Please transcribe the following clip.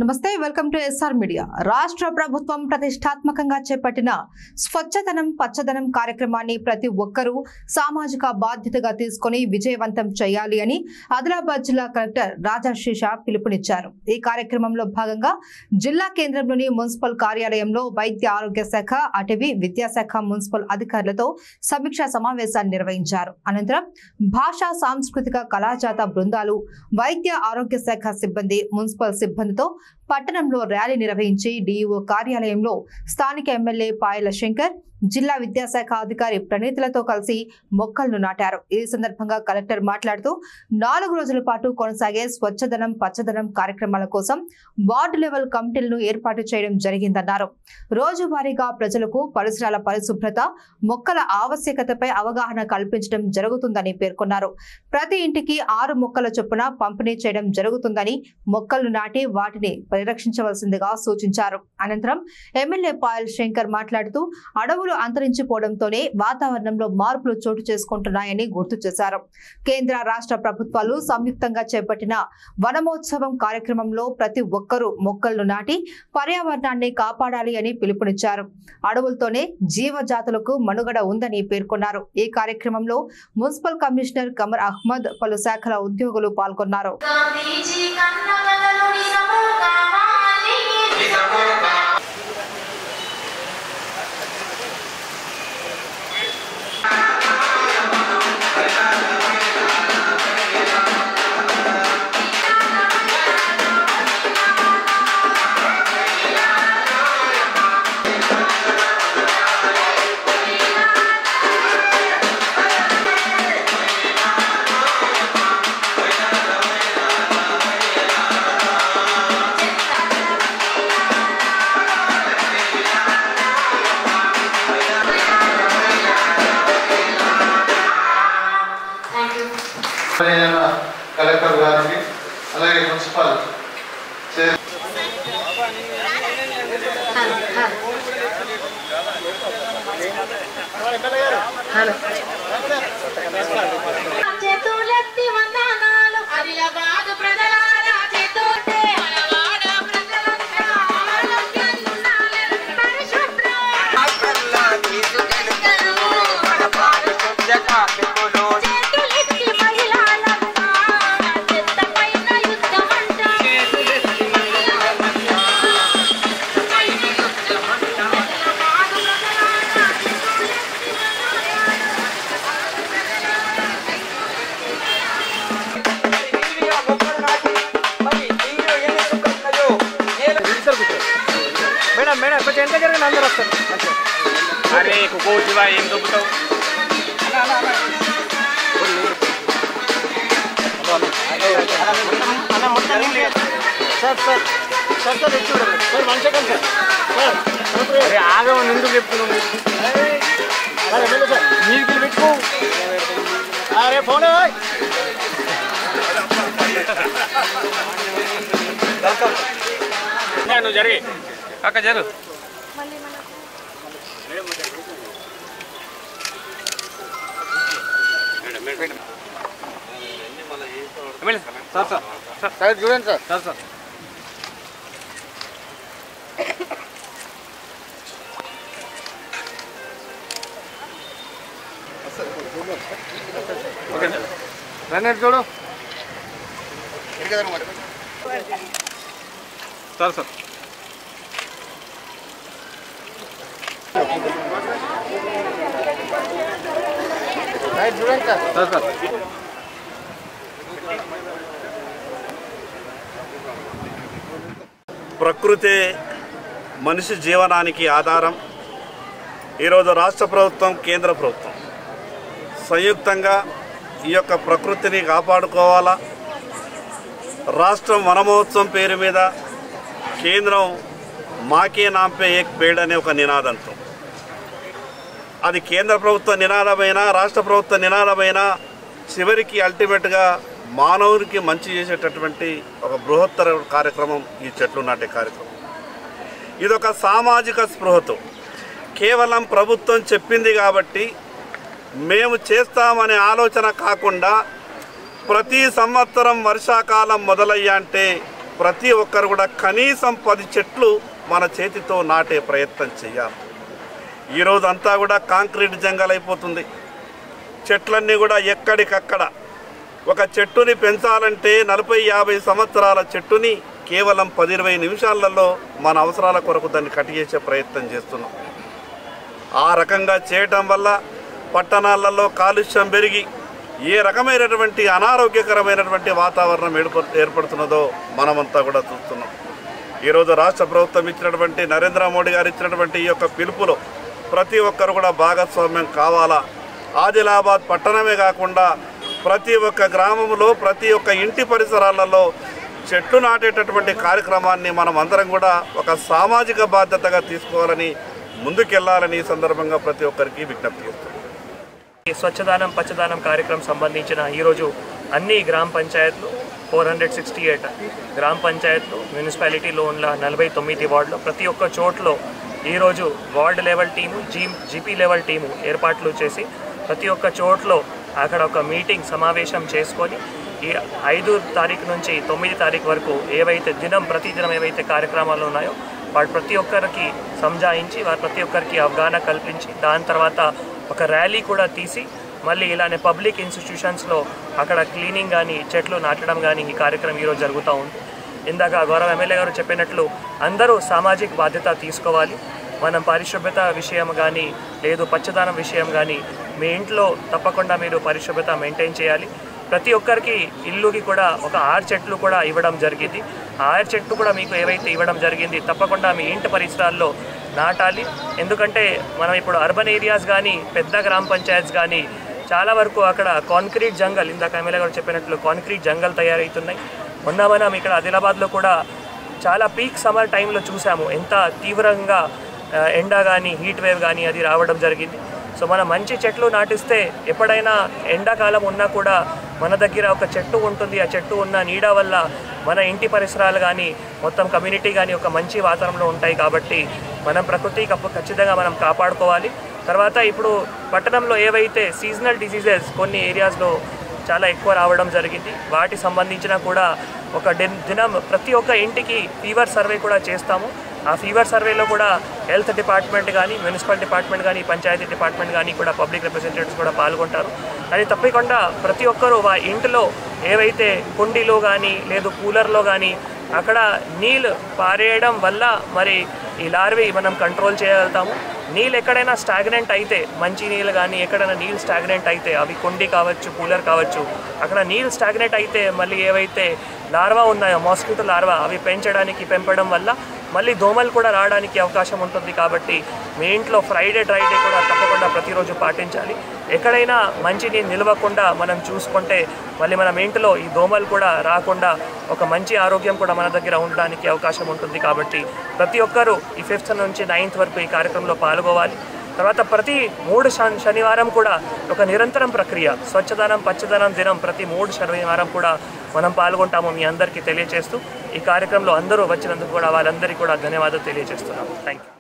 నమస్తే welcome to SR media. రాష్ట్ర ప్రభుత్వం ప్రతిష్టాత్మకంగా చేపట్టిన స్వచ్ఛదనం పచ్చదనం కార్యక్రమాన్ని ప్రతి ఒక్కరూ సామాజిక బాధ్యతగా తీసుకొని విజయవంతం చేయాలి అని ఆదిలాబాద్ జిల్లా కలెక్టర్ రాజశేష పిలుపునిచ్చారు. ఈ కార్యక్రమంలో భాగంగా జిల్లా కేంద్రంలోని మున్సిపల్ కార్యాలయంలో వైద్య ఆరోగ్య శాఖ, అటవీ విద్యాశాఖ మున్సిపల్ అధికారులతో సమీక్షా సమావేశాన్ని నిర్వహించారు. అనంతరం భాషా సాంస్కృతిక కళాజాత బృందాలు, వైద్య ఆరోగ్య శాఖ సిబ్బంది, మున్సిపల్ సిబ్బందితో పట్టణంలో ర్యాలీ నిర్వహించి డిఈఓ కార్యాలయంలో స్థానిక ఎమ్మెల్యే పాయల శంకర్, జిల్లా విద్యాశాఖ అధికారి ప్రణీతులతో కలిసి మొక్కలను నాటారు. ఈ సందర్భంగా కలెక్టర్ మాట్లాడుతూ 4 రోజుల పాటు కొనసాగే స్వచ్ఛదనం పచ్చదనం కార్యక్రమాల కోసం వార్డు లెవెల్ కమిటీలను ఏర్పాటు చేయడం జరిగిందన్నారు. రోజువారీగా ప్రజలకు పరిసరాల పరిశుభ్రత, మొక్కల ఆవశ్యకతపై అవగాహన కల్పించడం జరుగుతుందని పేర్కొన్నారు. ప్రతి ఇంటికి 6 మొక్కల చొప్పున పంపిణీ చేయడం జరుగుతుందని, మొక్కలు నాటి వాటిని పరిరక్షించవలసిందిగా సూచించారు. అనంతరం ఎమ్మెల్యే పాయల్ శంకర్ మాట్లాడుతూ అడవులు అంతరించిపోవడంతోనే వాతావరణంలో మార్పులు చోటు చేసుకుంటున్నాయని గుర్తు చేశారు. కేంద్ర రాష్ట్ర ప్రభుత్వాలు సంయుక్తంగా చేపట్టిన వనమోత్సవం కార్యక్రమంలో ప్రతి ఒక్కరూ మొక్కలను నాటి పర్యావరణాన్ని కాపాడాలి అని పిలుపునిచ్చారు. అడవులతోనే జీవజాతులకు మనుగడ ఉందని పేర్కొన్నారు. ఈ కార్యక్రమంలో మున్సిపల్ కమిషనర్ కమర్ అహ్మద్, పలు శాఖల ఉద్యోగులు పాల్గొన్నారు. కలెక్టర్ గారికి, అలాగే మున్సిపల్ अरे कुकोचिवा ఏం దొబ్బుతావు అన్న మొత్తం సార్ సార్ సార్ సార్ చూడండి సార్ వన్ సెకండ్ సార్ అరే ఆగమని ఎందుకు చెప్తున్నావు మీరు పెట్టుకో అరే ఫోన్ నువ్వు జరిగి అక్క జరు సార్ సార్ సార్ చూడండి sir sir sir okay runner చూడు సార్ సార్ చూడండి సార్ సార్ సార్ ప్రకృతి మనిషి జీవనానికి ఆధారం. ఈరోజు రాష్ట్ర ప్రభుత్వం, కేంద్ర ప్రభుత్వం సంయుక్తంగా ఈ యొక్క ప్రకృతిని కాపాడుకోవాలా. రాష్ట్రం వనమహోత్సవం పేరు మీద కేంద్రం మాకే నాంపే ఏక్ పేడ్ అనే ఒక నినాదంతో, అది కేంద్ర ప్రభుత్వ నినాదమైన, రాష్ట్ర ప్రభుత్వ నినాదమైన, చివరికి అల్టిమేట్గా మానవునికి మంచి చేసేటటువంటి ఒక బృహత్తర కార్యక్రమం ఈ చెట్లు నాటే కార్యక్రమం. ఇదొక సామాజిక స్పృహతో కేవలం ప్రభుత్వం చెప్పింది కాబట్టి మేము చేస్తామనే ఆలోచన కాకుండా ప్రతి సంవత్సరం వర్షాకాలం మొదలయ్యంటే ప్రతి ఒక్కరు కూడా కనీసం 10 చెట్లు మన చేతితో నాటే ప్రయత్నం చేయాలి. ఈరోజు అంతా కూడా కాంక్రీట్ జంగల్ అయిపోతుంది. చెట్లన్నీ కూడా ఎక్కడికక్కడ. ఒక చెట్టుని పెంచాలంటే 40-50 సంవత్సరాల చెట్టుని కేవలం 10-20 నిమిషాలలో మన అవసరాల కొరకు దాన్ని కట్ చేసే ప్రయత్నం చేస్తున్నాం. ఆ రకంగా చేయటం వల్ల పట్టణాలలో కాలుష్యం పెరిగి ఏ రకమైనటువంటి అనారోగ్యకరమైనటువంటి వాతావరణం ఏర్పడుతున్నదో మనమంతా కూడా చూస్తున్నాం. ఈరోజు రాష్ట్ర ప్రభుత్వం ఇచ్చినటువంటి నరేంద్ర మోడీ గారు ఇచ్చినటువంటి ఈ యొక్క పిలుపులో ప్రతి ఒక్కరు కూడా భాగస్వామ్యం కావాలా. ఆదిలాబాద్ పట్టణమే కాకుండా ప్రతి ఒక్క గ్రామంలో ప్రతి ఒక్క ఇంటి పరిసరాలలో చెట్లు నాటేటటువంటి కార్యక్రమాన్ని మనం అందరం కూడా ఒక సామాజిక బాధ్యతగా తీసుకోవాలని ముందుకెళ్లాలని ఈ సందర్భంగా ప్రతి ఒక్కరికి విజ్ఞప్తి చేస్తున్నాం. స్వచ్ఛదానం పచ్చదానం కార్యక్రమం సంబంధించిన ఈరోజు అన్ని గ్రామ పంచాయతీలు 468 గ్రామ పంచాయతీలు మున్సిపాలిటీలో ఉన్న 49 వార్డులో ప్రతి ఒక్క చోట్లో ఈరోజు ward level team GP level team ఏర్పాట్లు చేసి ప్రతి ఒక్క చోట్లో అక్కడ ఒక మీటింగ్ సమావేశం చేసుకొని ఈ 5 తారీఖు నుంచి 9 తారీఖు వరకు ఏవైతే ప్రతిదినం ఏవైతే కార్యక్రమాలు ఉన్నాయో వాటి ప్రతి ఒక్కరికి సంజాయించి వారి ప్రతి ఒక్కరికి అవగాహన కల్పించి దాని తర్వాత ఒక ర్యాలీ కూడా తీసి మళ్ళీ ఇలానే పబ్లిక్ ఇన్స్టిట్యూషన్స్లో అక్కడ క్లీనింగ్ కానీ చెట్లు నాటడం కానీ ఈ కార్యక్రమం ఈరోజు జరుగుతూ ఉంది. ఇందాక గౌరవ ఎమ్మెల్యే గారు చెప్పినట్లు అందరూ సామాజిక బాధ్యత తీసుకోవాలి. మనం పరిశుభ్రత విషయం కానీ లేదు పచ్చదనం విషయం కానీ మీ ఇంట్లో తప్పకుండా మీరు పరిశుభ్రత మెయింటైన్ చేయాలి. ప్రతి ఒక్కరికి ఇల్లుకి కూడా ఒక 6 చెట్లు కూడా ఇవ్వడం జరిగింది. 6 చెట్లు కూడా మీకు ఏవైతే ఇవ్వడం జరిగింది తప్పకుండా మీ ఇంటి పరిసరాల్లో నాటాలి. ఎందుకంటే మనం ఇప్పుడు అర్బన్ ఏరియాస్ కానీ పెద్ద గ్రామ పంచాయత్స్ కానీ చాలా వరకు అక్కడ కాంక్రీట్ జంగల్ ఇందాక ఎమ్మెల్యే గారు చెప్పినట్లు కాంక్రీట్ జంగల్ తయారవుతున్నాయి. మొన్న మనం ఇక్కడ ఆదిలాబాద్లో కూడా చాలా పీక్ సమ్మర్ టైంలో చూసాము ఎంత తీవ్రంగా ఎండ కానీ హీట్ వేవ్ కానీ అది రావడం జరిగింది. సో మనం మంచి చెట్లు నాటిస్తే ఎప్పుడైనా ఎండాకాలం ఉన్నా కూడా మన దగ్గర ఒక చెట్టు ఉంటుంది. ఆ చెట్టు ఉన్న నీడ వల్ల మన ఇంటి పరిసరాలు కానీ మొత్తం కమ్యూనిటీ కానీ ఒక మంచి వాతావరణంలో ఉంటాయి. కాబట్టి మనం ప్రకృతి ఖచ్చితంగా మనం కాపాడుకోవాలి. తర్వాత ఇప్పుడు పట్టణంలో ఏవైతే సీజనల్ డిసీజెస్ కొన్ని ఏరియాస్లో చాలా ఎక్కువ రావడం జరిగింది వాటి సంబంధించిన కూడా ఒక దినం ప్రతి ఒక్క ఇంటికి ఫీవర్ సర్వే కూడా చేస్తాము. ఆ ఫీవర్ సర్వేలో కూడా హెల్త్ డిపార్ట్మెంట్ కానీ మున్సిపల్ డిపార్ట్మెంట్ కానీ పంచాయతీ డిపార్ట్మెంట్ కానీ కూడా పబ్లిక్ రిప్రజెంటేటివ్స్ కూడా పాల్గొంటారు. అది తప్పకుండా ప్రతి ఒక్కరూ ఇంటిలో ఏవైతే కుండీలో కానీ లేదు కూలర్లో కానీ అక్కడ నీళ్ళు పారేయడం వల్ల మరి ఈ లార్వీ మనం కంట్రోల్ చేయగలుగుతాము. నీళ్ళు ఎక్కడైనా స్టాగ్నెంట్ అయితే మంచి నీళ్ళు కానీ ఎక్కడైనా నీళ్ళు స్టాగ్నెంట్ అయితే అవి కుండీ కావచ్చు కూలర్ కావచ్చు అక్కడ నీళ్ళు స్టాగ్నెంట్ అయితే మళ్ళీ ఏవైతే లార్వా ఉన్నాయో మాస్కిటో లార్వా అవి పెంపడం వల్ల మళ్ళీ దోమలు కూడా రావడానికి అవకాశం ఉంటుంది. కాబట్టి మీ ఇంట్లో ఫ్రైడే డ్రైడే కూడా తప్పకుండా ప్రతిరోజు పాటించాలి. ఎక్కడైనా మంచినీళ్ళు నిలవకుండా మనం చూసుకుంటే మళ్ళీ మన ఇంట్లో ఈ దోమలు కూడా రాకుండా ఒక మంచి ఆరోగ్యం కూడా మన దగ్గర ఉండడానికి అవకాశం ఉంటుంది. కాబట్టి ప్రతి ఒక్కరూ ఈ 5th నుంచి 9th వరకు ఈ కార్యక్రమంలో పాల్గొవాలి. తర్వాత ప్రతి 3 శనివారం కూడా ఒక నిరంతరం ప్రక్రియ స్వచ్ఛదనం పచ్చదనం దినం ప్రతి 3 శనివారం కూడా మనం పాల్గొంటాము. మీ అందరికీ తెలియజేస్తూ ఈ కార్యక్రమంలో అందరూ వచ్చినందుకు కూడా వాళ్ళందరికీ కూడా ధన్యవాదాలు తెలియజేస్తున్నాము. Thank you.